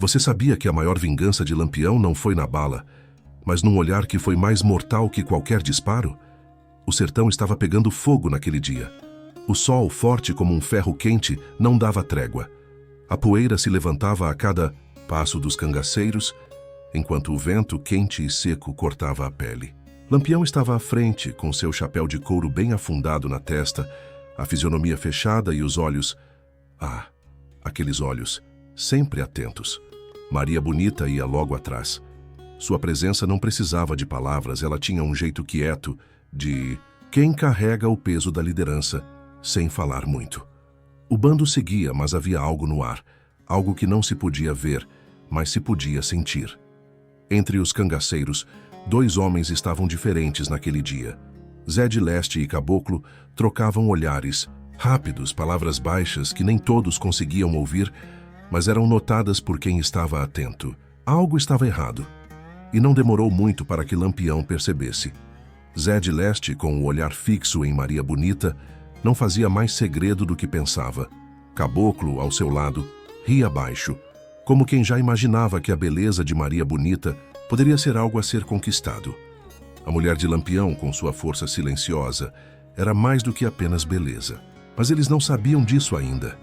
Você sabia que a maior vingança de Lampião não foi na bala, mas num olhar que foi mais mortal que qualquer disparo? O sertão estava pegando fogo naquele dia. O sol, forte como um ferro quente, não dava trégua. A poeira se levantava a cada passo dos cangaceiros, enquanto o vento quente e seco cortava a pele. Lampião estava à frente, com seu chapéu de couro bem afundado na testa, a fisionomia fechada e os olhos... Ah, aqueles olhos, sempre atentos. Maria Bonita ia logo atrás. Sua presença não precisava de palavras, ela tinha um jeito quieto de quem carrega o peso da liderança, sem falar muito. O bando seguia, mas havia algo no ar, algo que não se podia ver, mas se podia sentir. Entre os cangaceiros, 2 homens estavam diferentes naquele dia. Zé de Leste e Caboclo trocavam olhares, rápidos, palavras baixas que nem todos conseguiam ouvir, mas eram notadas por quem estava atento. Algo estava errado. E não demorou muito para que Lampião percebesse. Zé de Leste, com o olhar fixo em Maria Bonita, não fazia mais segredo do que pensava. Caboclo, ao seu lado, ria baixo, como quem já imaginava que a beleza de Maria Bonita poderia ser algo a ser conquistado. A mulher de Lampião, com sua força silenciosa, era mais do que apenas beleza. Mas eles não sabiam disso ainda.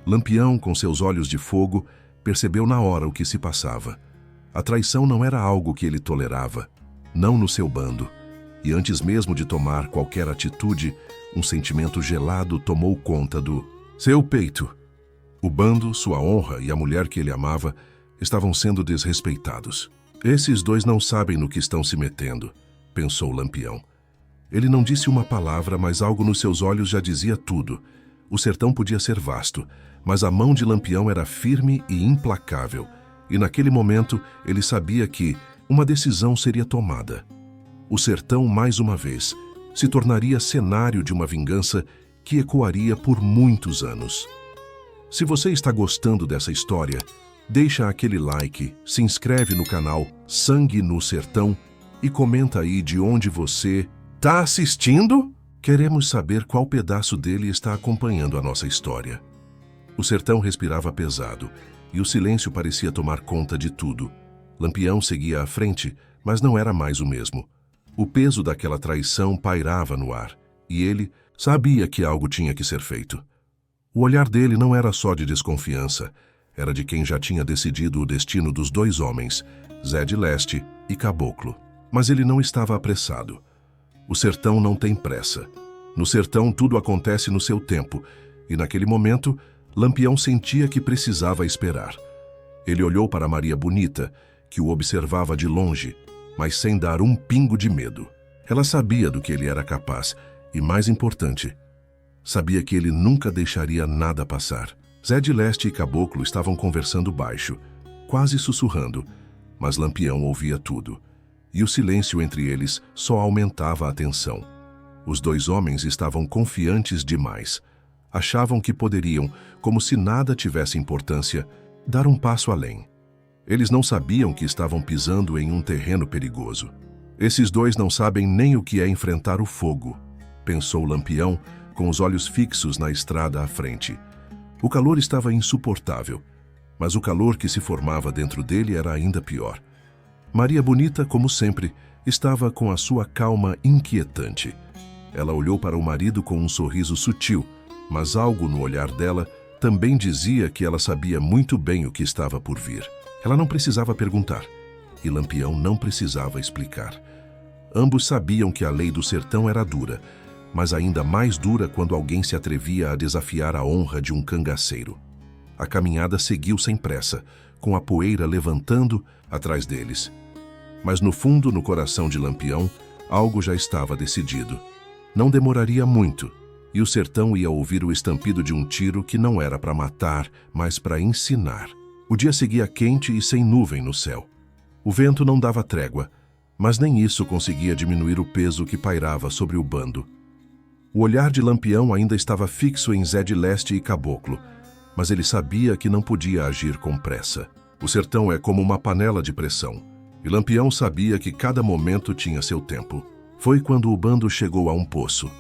Lampião, com seus olhos de fogo, percebeu na hora o que se passava. A traição não era algo que ele tolerava, não no seu bando. E antes mesmo de tomar qualquer atitude, um sentimento gelado tomou conta do seu peito. O bando, sua honra e a mulher que ele amava estavam sendo desrespeitados. Esses 2 não sabem no que estão se metendo, pensou Lampião. Ele não disse uma palavra, mas algo nos seus olhos já dizia tudo. O sertão podia ser vasto, mas a mão de Lampião era firme e implacável. E naquele momento ele sabia que uma decisão seria tomada. O sertão, mais uma vez, se tornaria cenário de uma vingança que ecoaria por muitos anos. Se você está gostando dessa história, deixa aquele like, se inscreve no canal Sangue no Sertão e comenta aí de onde você está assistindo. Queremos saber qual pedaço dele está acompanhando a nossa história. O sertão respirava pesado e o silêncio parecia tomar conta de tudo. Lampião seguia à frente, mas não era mais o mesmo. O peso daquela traição pairava no ar, e ele sabia que algo tinha que ser feito. O olhar dele não era só de desconfiança, era de quem já tinha decidido o destino dos 2 homens, Zé de Leste e Caboclo. Mas ele não estava apressado. O sertão não tem pressa. No sertão tudo acontece no seu tempo, e naquele momento, Lampião sentia que precisava esperar. Ele olhou para Maria Bonita, que o observava de longe, mas sem dar um pingo de medo. Ela sabia do que ele era capaz, e mais importante, sabia que ele nunca deixaria nada passar. Zé de Leste e Caboclo estavam conversando baixo, quase sussurrando, mas Lampião ouvia tudo. E o silêncio entre eles só aumentava a tensão. Os 2 homens estavam confiantes demais. Achavam que poderiam, como se nada tivesse importância, dar um passo além. Eles não sabiam que estavam pisando em um terreno perigoso. Esses 2 não sabem nem o que é enfrentar o fogo, pensou Lampião, com os olhos fixos na estrada à frente. O calor estava insuportável, mas o calor que se formava dentro dele era ainda pior. Maria Bonita, como sempre, estava com a sua calma inquietante. Ela olhou para o marido com um sorriso sutil, mas algo no olhar dela também dizia que ela sabia muito bem o que estava por vir. Ela não precisava perguntar, e Lampião não precisava explicar. Ambos sabiam que a lei do sertão era dura, mas ainda mais dura quando alguém se atrevia a desafiar a honra de um cangaceiro. A caminhada seguiu sem pressa, com a poeira levantando atrás deles. Mas no fundo, no coração de Lampião, algo já estava decidido. Não demoraria muito, e o sertão ia ouvir o estampido de um tiro que não era para matar, mas para ensinar. O dia seguia quente e sem nuvem no céu. O vento não dava trégua, mas nem isso conseguia diminuir o peso que pairava sobre o bando. O olhar de Lampião ainda estava fixo em Zé de Leste e Caboclo, mas ele sabia que não podia agir com pressa. O sertão é como uma panela de pressão, e Lampião sabia que cada momento tinha seu tempo. Foi quando o bando chegou a um poço,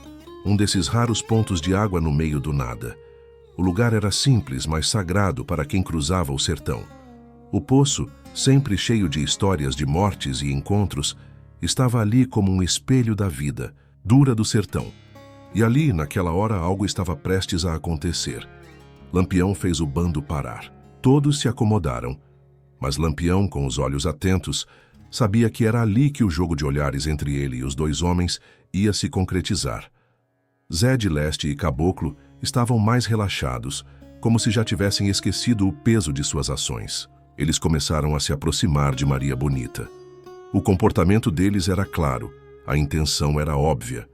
um desses raros pontos de água no meio do nada. O lugar era simples, mas sagrado para quem cruzava o sertão. O poço, sempre cheio de histórias de mortes e encontros, estava ali como um espelho da vida, dura do sertão. E ali, naquela hora, algo estava prestes a acontecer. Lampião fez o bando parar. Todos se acomodaram, mas Lampião, com os olhos atentos, sabia que era ali que o jogo de olhares entre ele e os dois homens ia se concretizar. Zé de Leste e Caboclo estavam mais relaxados, como se já tivessem esquecido o peso de suas ações. Eles começaram a se aproximar de Maria Bonita. O comportamento deles era claro, a intenção era óbvia.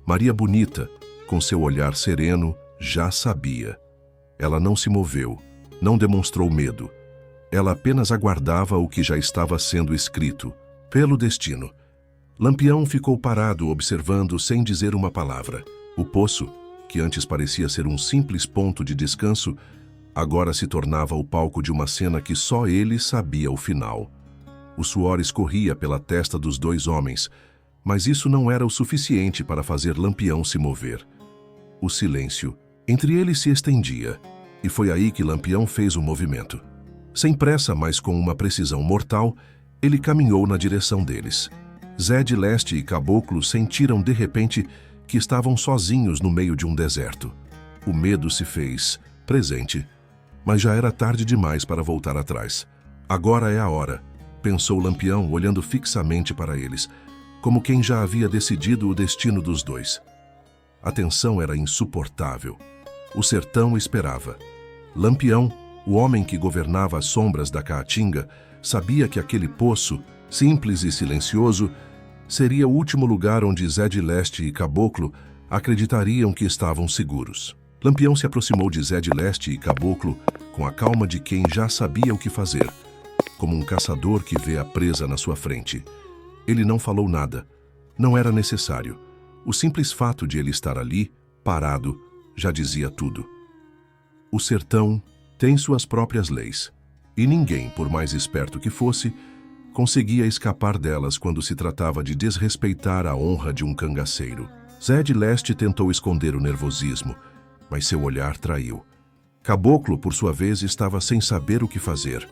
Maria Bonita, com seu olhar sereno, já sabia. Ela não se moveu, não demonstrou medo. Ela apenas aguardava o que já estava sendo escrito, pelo destino. Lampião ficou parado observando sem dizer uma palavra. O poço, que antes parecia ser um simples ponto de descanso, agora se tornava o palco de uma cena que só ele sabia o final. O suor escorria pela testa dos dois homens, mas isso não era o suficiente para fazer Lampião se mover. O silêncio entre eles se estendia, e foi aí que Lampião fez o movimento. Sem pressa, mas com uma precisão mortal, ele caminhou na direção deles. Zé de Leste e Caboclo sentiram de repente que estavam sozinhos no meio de um deserto. O medo se fez presente, mas já era tarde demais para voltar atrás. Agora é a hora, pensou Lampião, olhando fixamente para eles, como quem já havia decidido o destino dos dois. A tensão era insuportável. O sertão esperava. Lampião, o homem que governava as sombras da Caatinga, sabia que aquele poço, simples e silencioso, seria o último lugar onde Zé de Leste e Caboclo acreditariam que estavam seguros. Lampião se aproximou de Zé de Leste e Caboclo com a calma de quem já sabia o que fazer, como um caçador que vê a presa na sua frente. Ele não falou nada. Não era necessário. O simples fato de ele estar ali, parado, já dizia tudo. O sertão tem suas próprias leis, e ninguém, por mais esperto que fosse, conseguia escapar delas quando se tratava de desrespeitar a honra de um cangaceiro. Zé de Leste tentou esconder o nervosismo, mas seu olhar traiu. Caboclo, por sua vez, estava sem saber o que fazer.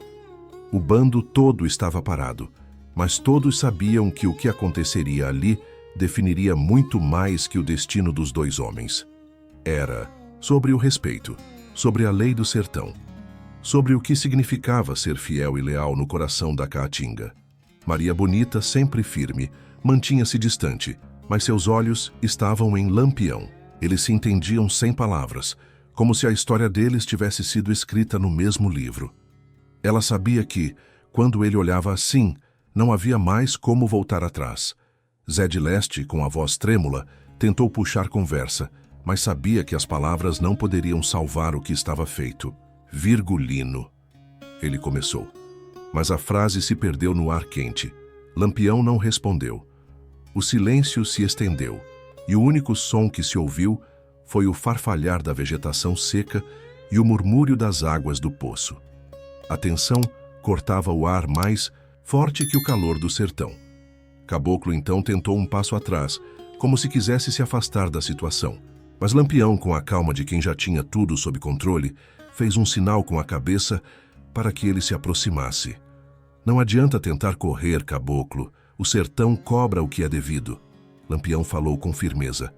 O bando todo estava parado, mas todos sabiam que o que aconteceria ali definiria muito mais que o destino dos dois homens. Era sobre o respeito, sobre a lei do sertão, sobre o que significava ser fiel e leal no coração da Caatinga. Maria Bonita, sempre firme, mantinha-se distante, mas seus olhos estavam em Lampião. Eles se entendiam sem palavras, como se a história deles tivesse sido escrita no mesmo livro. Ela sabia que, quando ele olhava assim, não havia mais como voltar atrás. Zé de Leste, com a voz trêmula, tentou puxar conversa, mas sabia que as palavras não poderiam salvar o que estava feito. Virgulino, ele começou. Mas a frase se perdeu no ar quente. Lampião não respondeu. O silêncio se estendeu, e o único som que se ouviu foi o farfalhar da vegetação seca e o murmúrio das águas do poço. A tensão cortava o ar mais forte que o calor do sertão. Caboclo então tentou um passo atrás, como se quisesse se afastar da situação. Mas Lampião, com a calma de quem já tinha tudo sob controle, fez um sinal com a cabeça para que ele se aproximasse. Não adianta tentar correr, Caboclo. O sertão cobra o que é devido. Lampião falou com firmeza.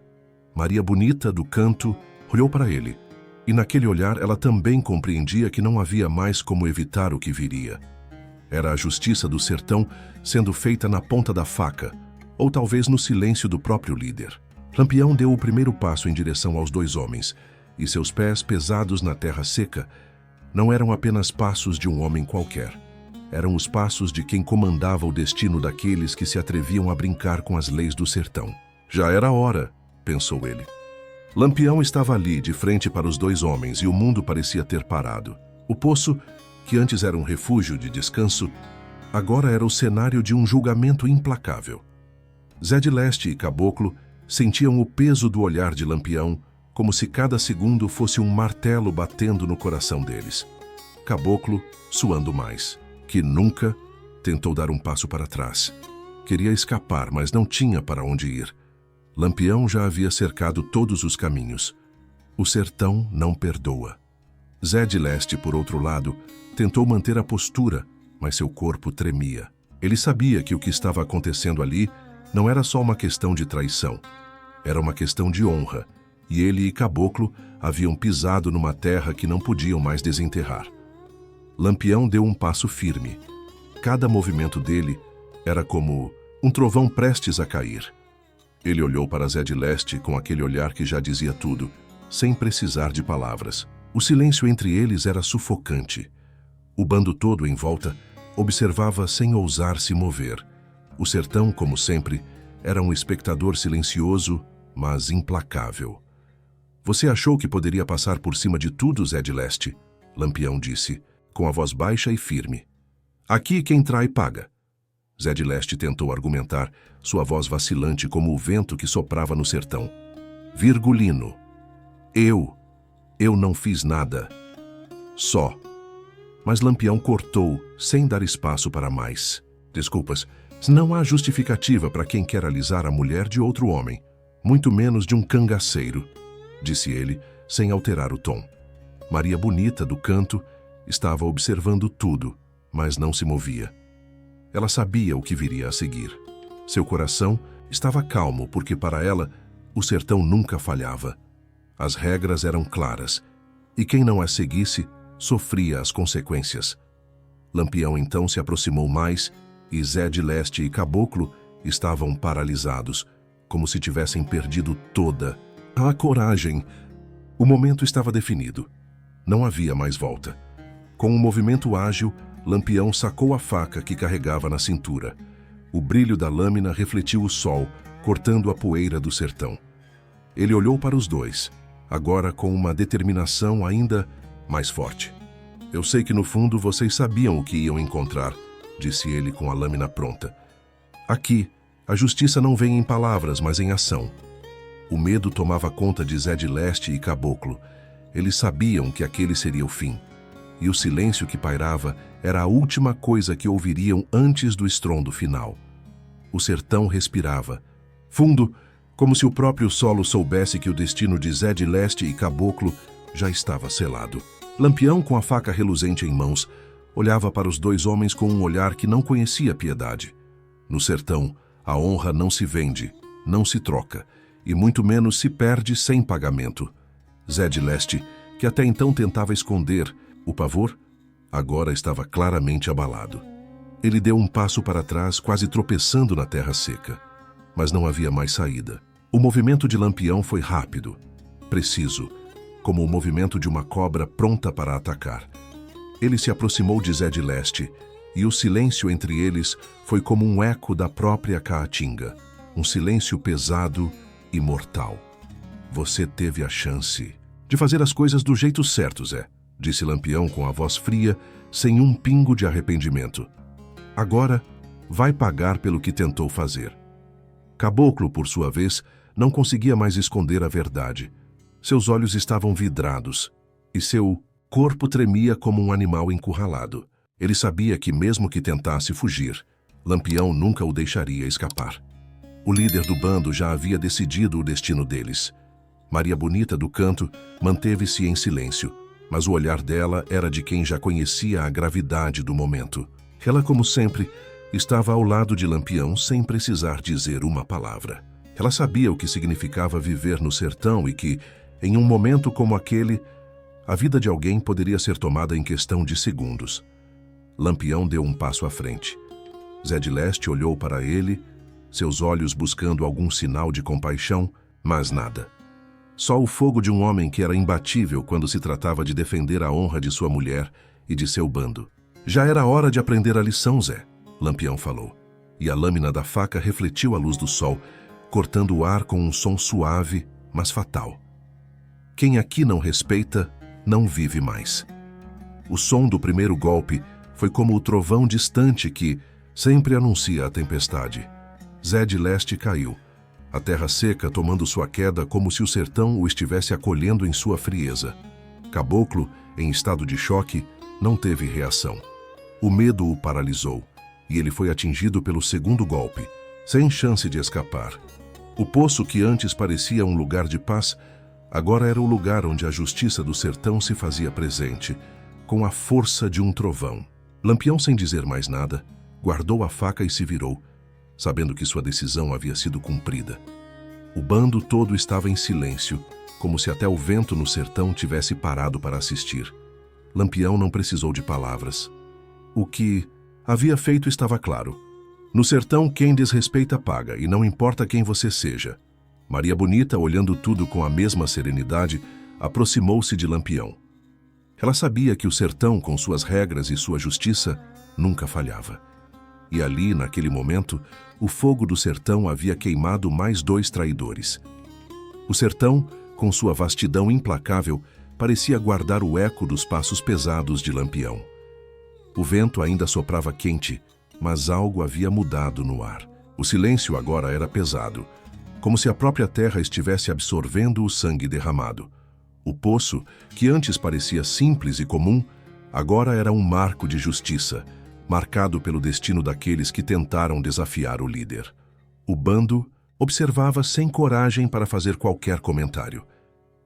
Maria Bonita, do canto, olhou para ele. E naquele olhar ela também compreendia que não havia mais como evitar o que viria. Era a justiça do sertão sendo feita na ponta da faca, ou talvez no silêncio do próprio líder. Lampião deu o primeiro passo em direção aos dois homens, e seus pés pesados na terra seca não eram apenas passos de um homem qualquer. Eram os passos de quem comandava o destino daqueles que se atreviam a brincar com as leis do sertão. Já era hora, pensou ele. Lampião estava ali, de frente para os dois homens, e o mundo parecia ter parado. O poço, que antes era um refúgio de descanso, agora era o cenário de um julgamento implacável. Zé de Leste e Caboclo sentiam o peso do olhar de Lampião, como se cada segundo fosse um martelo batendo no coração deles. Caboclo, suando mais que nunca, tentou dar um passo para trás. Queria escapar, mas não tinha para onde ir. Lampião já havia cercado todos os caminhos. O sertão não perdoa. Zé de Leste, por outro lado, Tentou manter a postura, mas seu corpo tremia. Ele sabia que o que estava acontecendo ali não era só uma questão de traição. Era uma questão de honra, e ele e Caboclo haviam pisado numa terra que não podiam mais desenterrar. Lampião deu um passo firme. Cada movimento dele era como um trovão prestes a cair. Ele olhou para Zé de Leste com aquele olhar que já dizia tudo, sem precisar de palavras. O silêncio entre eles era sufocante. O bando todo em volta observava sem ousar se mover. O sertão, como sempre, era um espectador silencioso, mas implacável. Você achou que poderia passar por cima de tudo, Zé de Leste? Lampião disse, com a voz baixa e firme. Aqui quem trai paga. Zé de Leste tentou argumentar, sua voz vacilante como o vento que soprava no sertão. Virgulino. Eu não fiz nada. Só. Mas Lampião cortou, sem dar espaço para mais. Desculpas, não há justificativa para quem quer alisar a mulher de outro homem, muito menos de um cangaceiro, disse ele, sem alterar o tom. Maria Bonita, do canto, estava observando tudo, mas não se movia. Ela sabia o que viria a seguir. Seu coração estava calmo, porque para ela, o sertão nunca falhava. As regras eram claras, e quem não as seguisse, sofria as consequências. Lampião então se aproximou mais, e Zé de Leste e Caboclo estavam paralisados, como se tivessem perdido toda a coragem. O momento estava definido. Não havia mais volta. Com um movimento ágil, Lampião sacou a faca que carregava na cintura. O brilho da lâmina refletiu o sol, cortando a poeira do sertão. Ele olhou para os dois, agora com uma determinação ainda mais forte. Eu sei que no fundo vocês sabiam o que iam encontrar, disse ele com a lâmina pronta. Aqui, a justiça não vem em palavras, mas em ação. O medo tomava conta de Zé de Leste e Caboclo. Eles sabiam que aquele seria o fim. E o silêncio que pairava era a última coisa que ouviriam antes do estrondo final. O sertão respirava. Fundo, como se o próprio solo soubesse que o destino de Zé de Leste e Caboclo já estava selado. Lampião, com a faca reluzente em mãos, olhava para os dois homens com um olhar que não conhecia piedade. No sertão, a honra não se vende, não se troca, e muito menos se perde sem pagamento. Zé de Leste, que até então tentava esconder o pavor, agora estava claramente abalado. Ele deu um passo para trás, quase tropeçando na terra seca. Mas não havia mais saída. O movimento de Lampião foi rápido, preciso, como o movimento de uma cobra pronta para atacar. Ele se aproximou de Zé de Leste, e o silêncio entre eles foi como um eco da própria caatinga, um silêncio pesado e mortal. Você teve a chance de fazer as coisas do jeito certo, Zé, disse Lampião com a voz fria, sem um pingo de arrependimento. Agora, vai pagar pelo que tentou fazer. Caboclo, por sua vez, não conseguia mais esconder a verdade. Seus olhos estavam vidrados, e seu corpo tremia como um animal encurralado. Ele sabia que, mesmo que tentasse fugir, Lampião nunca o deixaria escapar. O líder do bando já havia decidido o destino deles. Maria Bonita, do canto, manteve-se em silêncio, mas o olhar dela era de quem já conhecia a gravidade do momento. Ela, como sempre, estava ao lado de Lampião sem precisar dizer uma palavra. Ela sabia o que significava viver no sertão e que, em um momento como aquele, a vida de alguém poderia ser tomada em questão de segundos. Lampião deu um passo à frente. Zé de Leste olhou para ele, seus olhos buscando algum sinal de compaixão, mas nada. Só o fogo de um homem que era imbatível quando se tratava de defender a honra de sua mulher e de seu bando. Já era hora de aprender a lição, Zé, Lampião falou, e a lâmina da faca refletiu a luz do sol, cortando o ar com um som suave, mas fatal. Quem aqui não respeita, não vive mais. O som do primeiro golpe foi como o trovão distante que sempre anuncia a tempestade. Zé de Leste caiu, a terra seca tomando sua queda como se o sertão o estivesse acolhendo em sua frieza. Caboclo, em estado de choque, não teve reação. O medo o paralisou, e ele foi atingido pelo segundo golpe, sem chance de escapar. O poço que antes parecia um lugar de paz, agora era o lugar onde a justiça do sertão se fazia presente, com a força de um trovão. Lampião, sem dizer mais nada, guardou a faca e se virou, sabendo que sua decisão havia sido cumprida. O bando todo estava em silêncio, como se até o vento no sertão tivesse parado para assistir. Lampião não precisou de palavras. O que havia feito estava claro. No sertão, quem desrespeita paga, e não importa quem você seja. Maria Bonita, olhando tudo com a mesma serenidade, aproximou-se de Lampião. Ela sabia que o sertão, com suas regras e sua justiça, nunca falhava. E ali, naquele momento, o fogo do sertão havia queimado mais 2 traidores. O sertão, com sua vastidão implacável, parecia guardar o eco dos passos pesados de Lampião. O vento ainda soprava quente, mas algo havia mudado no ar. O silêncio agora era pesado, como se a própria terra estivesse absorvendo o sangue derramado. O poço, que antes parecia simples e comum, agora era um marco de justiça, marcado pelo destino daqueles que tentaram desafiar o líder. O bando observava sem coragem para fazer qualquer comentário.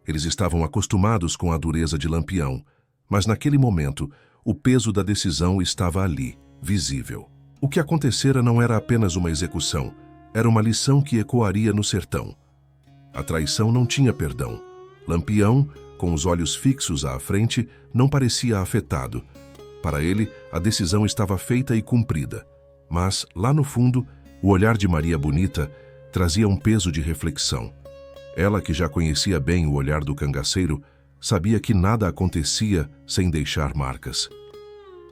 Eles estavam acostumados com a dureza de Lampião, mas naquele momento, o peso da decisão estava ali, visível. O que acontecera não era apenas uma execução, era uma lição que ecoaria no sertão. A traição não tinha perdão. Lampião, com os olhos fixos à frente, não parecia afetado. Para ele, a decisão estava feita e cumprida. Mas, lá no fundo, o olhar de Maria Bonita trazia um peso de reflexão. Ela, que já conhecia bem o olhar do cangaceiro, sabia que nada acontecia sem deixar marcas.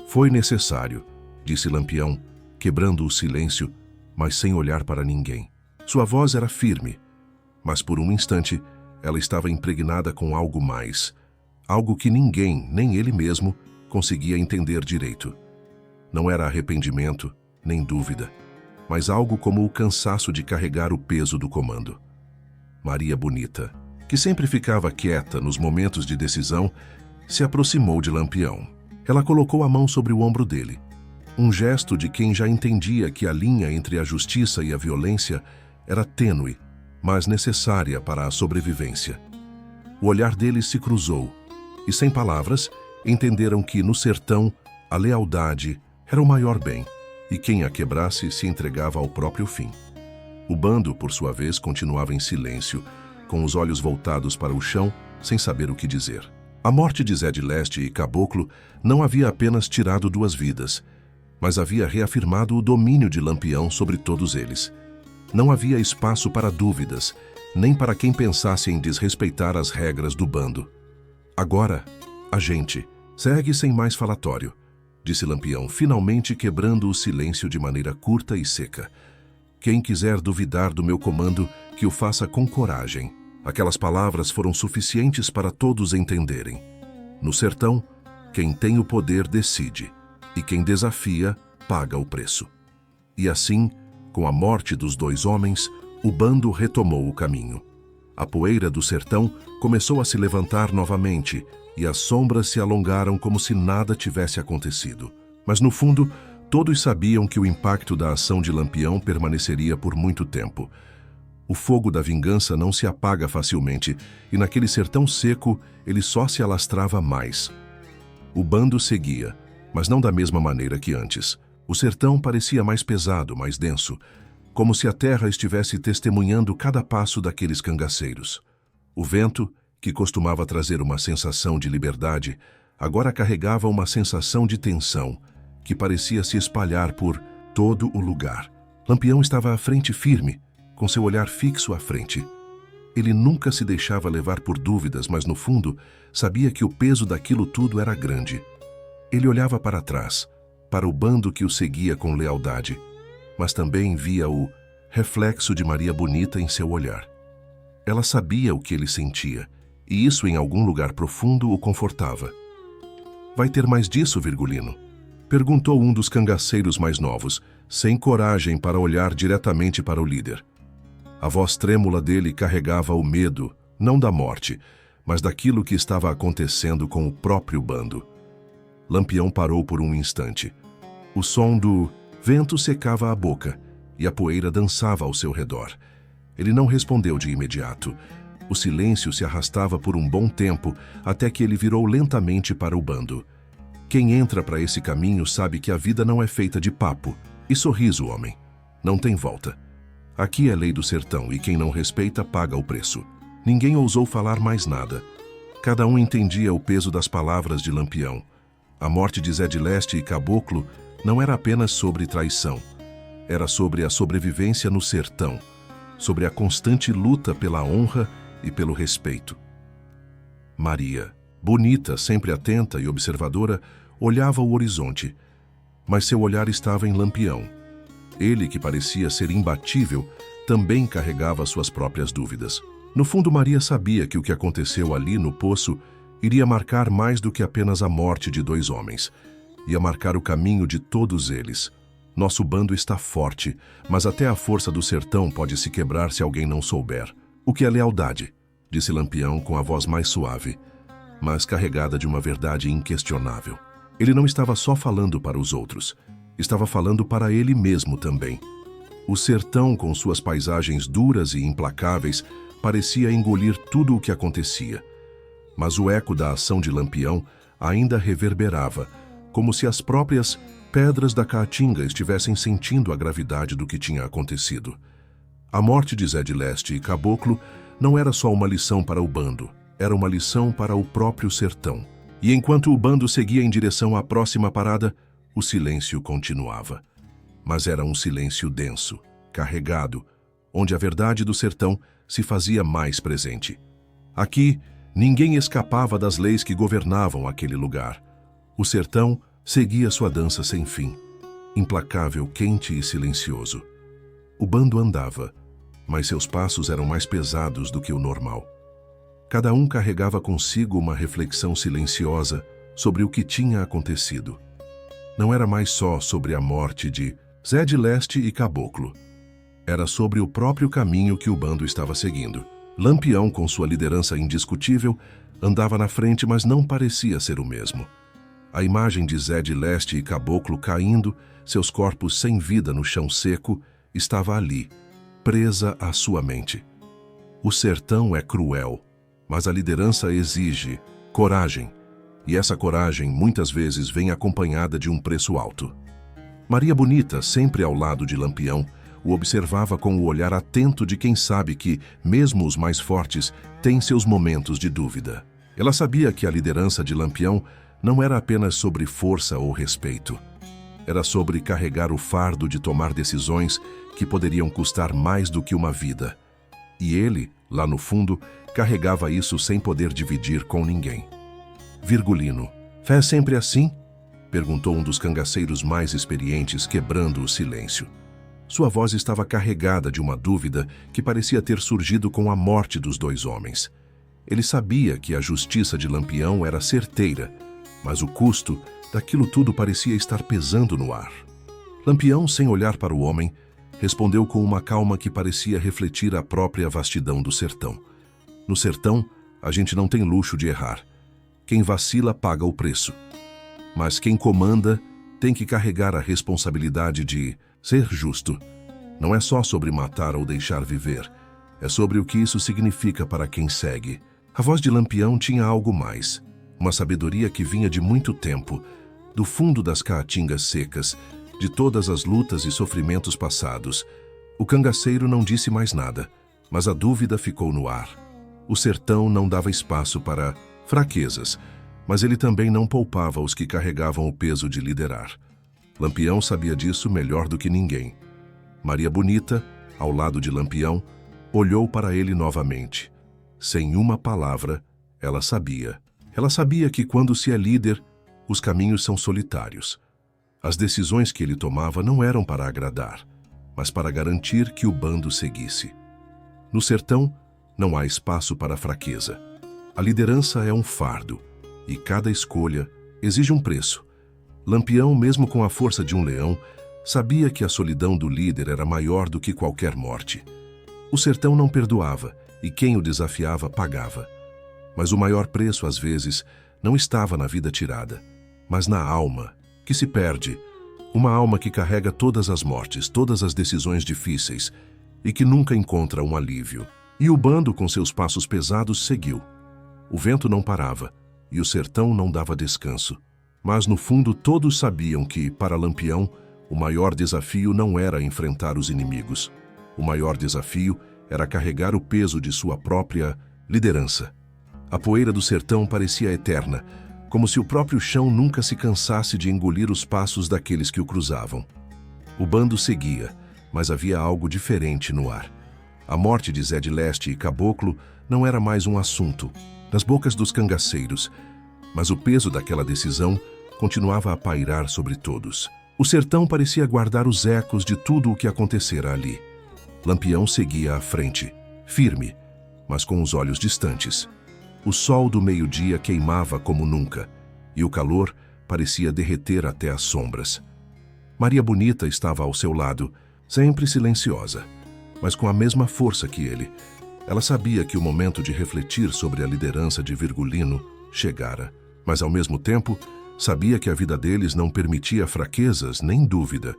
Foi necessário, disse Lampião, quebrando o silêncio, mas sem olhar para ninguém. Sua voz era firme, mas por um instante ela estava impregnada com algo mais, algo que ninguém, nem ele mesmo, conseguia entender direito. Não era arrependimento, nem dúvida, mas algo como o cansaço de carregar o peso do comando. Maria Bonita, que sempre ficava quieta nos momentos de decisão, se aproximou de Lampião. Ela colocou a mão sobre o ombro dele, um gesto de quem já entendia que a linha entre a justiça e a violência era tênue, mas necessária para a sobrevivência. O olhar deles se cruzou, e sem palavras, entenderam que, no sertão, a lealdade era o maior bem, e quem a quebrasse se entregava ao próprio fim. O bando, por sua vez, continuava em silêncio, com os olhos voltados para o chão, sem saber o que dizer. A morte de Zé de Leste e Caboclo não havia apenas tirado 2 vidas, mas havia reafirmado o domínio de Lampião sobre todos eles. Não havia espaço para dúvidas, nem para quem pensasse em desrespeitar as regras do bando. Agora, a gente segue sem mais falatório, disse Lampião, finalmente quebrando o silêncio de maneira curta e seca. Quem quiser duvidar do meu comando, que o faça com coragem. Aquelas palavras foram suficientes para todos entenderem. No sertão, quem tem o poder decide, e quem desafia paga o preço. E assim, com a morte dos 2 homens, o bando retomou o caminho. A poeira do sertão começou a se levantar novamente, e as sombras se alongaram como se nada tivesse acontecido. Mas no fundo, todos sabiam que o impacto da ação de Lampião permaneceria por muito tempo. O fogo da vingança não se apaga facilmente, e naquele sertão seco ele só se alastrava mais. O bando seguia, mas não da mesma maneira que antes. O sertão parecia mais pesado, mais denso, como se a terra estivesse testemunhando cada passo daqueles cangaceiros. O vento, que costumava trazer uma sensação de liberdade, agora carregava uma sensação de tensão, que parecia se espalhar por todo o lugar. Lampião estava à frente firme, com seu olhar fixo à frente. Ele nunca se deixava levar por dúvidas, mas no fundo, sabia que o peso daquilo tudo era grande. Ele olhava para trás, para o bando que o seguia com lealdade, mas também via o reflexo de Maria Bonita em seu olhar. Ela sabia o que ele sentia, e isso em algum lugar profundo o confortava. "Vai ter mais disso, Virgulino?" perguntou um dos cangaceiros mais novos, sem coragem para olhar diretamente para o líder. A voz trêmula dele carregava o medo, não da morte, mas daquilo que estava acontecendo com o próprio bando. Lampião parou por um instante. O som do vento secava a boca e a poeira dançava ao seu redor. Ele não respondeu de imediato. O silêncio se arrastava por um bom tempo até que ele virou lentamente para o bando. Quem entra para esse caminho sabe que a vida não é feita de papo e sorriso, homem. Não tem volta. Aqui é lei do sertão e quem não respeita paga o preço. Ninguém ousou falar mais nada. Cada um entendia o peso das palavras de Lampião. A morte de Zé de Leste e Caboclo não era apenas sobre traição. Era sobre a sobrevivência no sertão, sobre a constante luta pela honra e pelo respeito. Maria, bonita, sempre atenta e observadora, olhava o horizonte, mas seu olhar estava em Lampião. Ele, que parecia ser imbatível, também carregava suas próprias dúvidas. No fundo, Maria sabia que o que aconteceu ali no poço iria marcar mais do que apenas a morte de 2 homens. Ia marcar o caminho de todos eles. Nosso bando está forte, mas até a força do sertão pode se quebrar se alguém não souber. O que é lealdade? Disse Lampião com a voz mais suave, mas carregada de uma verdade inquestionável. Ele não estava só falando para os outros, estava falando para ele mesmo também. O sertão, com suas paisagens duras e implacáveis, parecia engolir tudo o que acontecia. Mas o eco da ação de Lampião ainda reverberava, como se as próprias pedras da caatinga estivessem sentindo a gravidade do que tinha acontecido. A morte de Zé de Leste e Caboclo não era só uma lição para o bando, era uma lição para o próprio sertão. E enquanto o bando seguia em direção à próxima parada, o silêncio continuava. Mas era um silêncio denso, carregado, onde a verdade do sertão se fazia mais presente. Aqui, ninguém escapava das leis que governavam aquele lugar. O sertão seguia sua dança sem fim, implacável, quente e silencioso. O bando andava, mas seus passos eram mais pesados do que o normal. Cada um carregava consigo uma reflexão silenciosa sobre o que tinha acontecido. Não era mais só sobre a morte de Zé de Leste e Caboclo. Era sobre o próprio caminho que o bando estava seguindo. Lampião, com sua liderança indiscutível, andava na frente, mas não parecia ser o mesmo. A imagem de Zé de Leste e Caboclo caindo, seus corpos sem vida no chão seco, estava ali, presa à sua mente. O sertão é cruel, mas a liderança exige coragem, e essa coragem muitas vezes vem acompanhada de um preço alto. Maria Bonita, sempre ao lado de Lampião, o observava com o olhar atento de quem sabe que, mesmo os mais fortes, têm seus momentos de dúvida. Ela sabia que a liderança de Lampião não era apenas sobre força ou respeito. Era sobre carregar o fardo de tomar decisões que poderiam custar mais do que uma vida. E ele, lá no fundo, carregava isso sem poder dividir com ninguém. Virgulino, fé é sempre assim? Perguntou um dos cangaceiros mais experientes, quebrando o silêncio. Sua voz estava carregada de uma dúvida que parecia ter surgido com a morte dos 2 homens. Ele sabia que a justiça de Lampião era certeira, mas o custo daquilo tudo parecia estar pesando no ar. Lampião, sem olhar para o homem, respondeu com uma calma que parecia refletir a própria vastidão do sertão. No sertão, a gente não tem luxo de errar. Quem vacila paga o preço. Mas quem comanda tem que carregar a responsabilidade de ser justo. Não é só sobre matar ou deixar viver. É sobre o que isso significa para quem segue. A voz de Lampião tinha algo mais. Uma sabedoria que vinha de muito tempo, do fundo das caatingas secas, de todas as lutas e sofrimentos passados. O cangaceiro não disse mais nada, mas a dúvida ficou no ar. O sertão não dava espaço para fraquezas, mas ele também não poupava os que carregavam o peso de liderar. Lampião sabia disso melhor do que ninguém. Maria Bonita, ao lado de Lampião, olhou para ele novamente. Sem uma palavra, ela sabia. Ela sabia que quando se é líder, os caminhos são solitários. As decisões que ele tomava não eram para agradar, mas para garantir que o bando seguisse. No sertão, não há espaço para fraqueza. A liderança é um fardo, e cada escolha exige um preço. Lampião, mesmo com a força de um leão, sabia que a solidão do líder era maior do que qualquer morte. O sertão não perdoava, e quem o desafiava pagava. Mas o maior preço, às vezes, não estava na vida tirada, mas na alma, que se perde. Uma alma que carrega todas as mortes, todas as decisões difíceis, e que nunca encontra um alívio. E o bando, com seus passos pesados, seguiu. O vento não parava, e o sertão não dava descanso. Mas no fundo todos sabiam que, para Lampião, o maior desafio não era enfrentar os inimigos. O maior desafio era carregar o peso de sua própria liderança. A poeira do sertão parecia eterna, como se o próprio chão nunca se cansasse de engolir os passos daqueles que o cruzavam. O bando seguia, mas havia algo diferente no ar. A morte de Zé de Leste e Caboclo não era mais um assunto nas bocas dos cangaceiros, mas o peso daquela decisão continuava a pairar sobre todos. O sertão parecia guardar os ecos de tudo o que acontecera ali. Lampião seguia à frente, firme, mas com os olhos distantes. O sol do meio-dia queimava como nunca, e o calor parecia derreter até as sombras. Maria Bonita estava ao seu lado, sempre silenciosa, mas com a mesma força que ele. Ela sabia que o momento de refletir sobre a liderança de Virgulino chegara, mas ao mesmo tempo sabia que a vida deles não permitia fraquezas nem dúvida.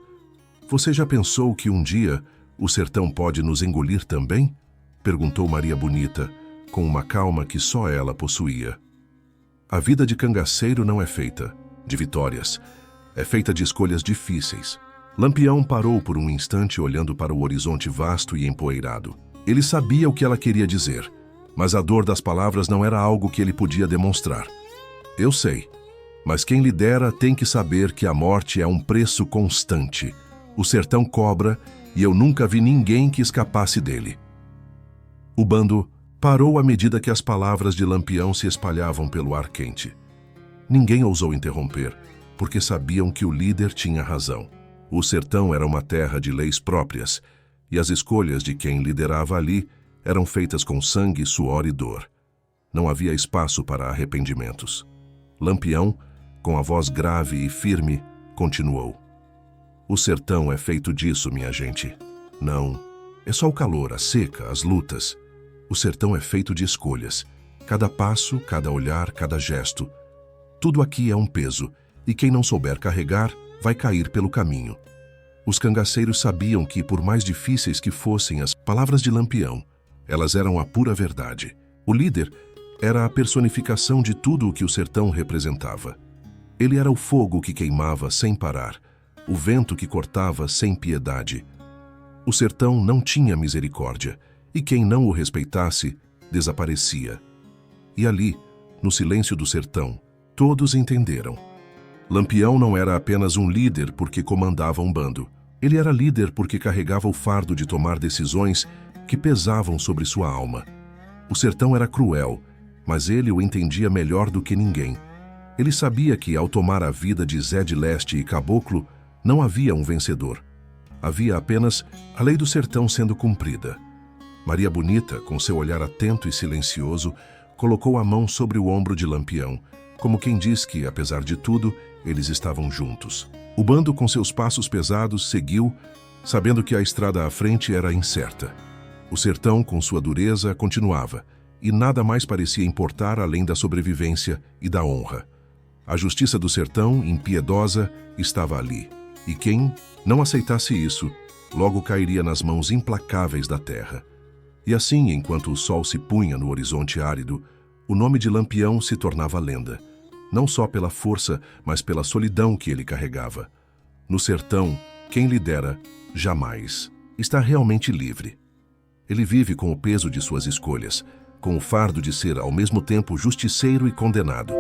Você já pensou que um dia o sertão pode nos engolir também? Perguntou Maria Bonita, com uma calma que só ela possuía. A vida de cangaceiro não é feita de vitórias, é feita de escolhas difíceis. Lampião parou por um instante olhando para o horizonte vasto e empoeirado. Ele sabia o que ela queria dizer, mas a dor das palavras não era algo que ele podia demonstrar. Eu sei, mas quem lidera tem que saber que a morte é um preço constante. O sertão cobra e eu nunca vi ninguém que escapasse dele. O bando parou à medida que as palavras de Lampião se espalhavam pelo ar quente. Ninguém ousou interromper, porque sabiam que o líder tinha razão. O sertão era uma terra de leis próprias, e as escolhas de quem liderava ali eram feitas com sangue, suor e dor. Não havia espaço para arrependimentos. Lampião, com a voz grave e firme, continuou. O sertão é feito disso, minha gente. Não, é só o calor, a seca, as lutas. O sertão é feito de escolhas. Cada passo, cada olhar, cada gesto. Tudo aqui é um peso, e quem não souber carregar, vai cair pelo caminho. Os cangaceiros sabiam que, por mais difíceis que fossem as palavras de Lampião, elas eram a pura verdade. O líder era a personificação de tudo o que o sertão representava. Ele era o fogo que queimava sem parar, o vento que cortava sem piedade. O sertão não tinha misericórdia, e quem não o respeitasse, desaparecia. E ali, no silêncio do sertão, todos entenderam. Lampião não era apenas um líder porque comandava um bando. Ele era líder porque carregava o fardo de tomar decisões que pesavam sobre sua alma. O sertão era cruel, mas ele o entendia melhor do que ninguém. Ele sabia que, ao tomar a vida de Zé de Leste e Caboclo, não havia um vencedor. Havia apenas a lei do sertão sendo cumprida. Maria Bonita, com seu olhar atento e silencioso, colocou a mão sobre o ombro de Lampião, como quem diz que, apesar de tudo, eles estavam juntos. O bando, com seus passos pesados, seguiu, sabendo que a estrada à frente era incerta. O sertão, com sua dureza, continuava, e nada mais parecia importar além da sobrevivência e da honra. A justiça do sertão, impiedosa, estava ali, e quem não aceitasse isso, logo cairia nas mãos implacáveis da terra. E assim, enquanto o sol se punha no horizonte árido, o nome de Lampião se tornava lenda. Não só pela força, mas pela solidão que ele carregava. No sertão, quem lidera, jamais, está realmente livre. Ele vive com o peso de suas escolhas, com o fardo de ser ao mesmo tempo justiceiro e condenado.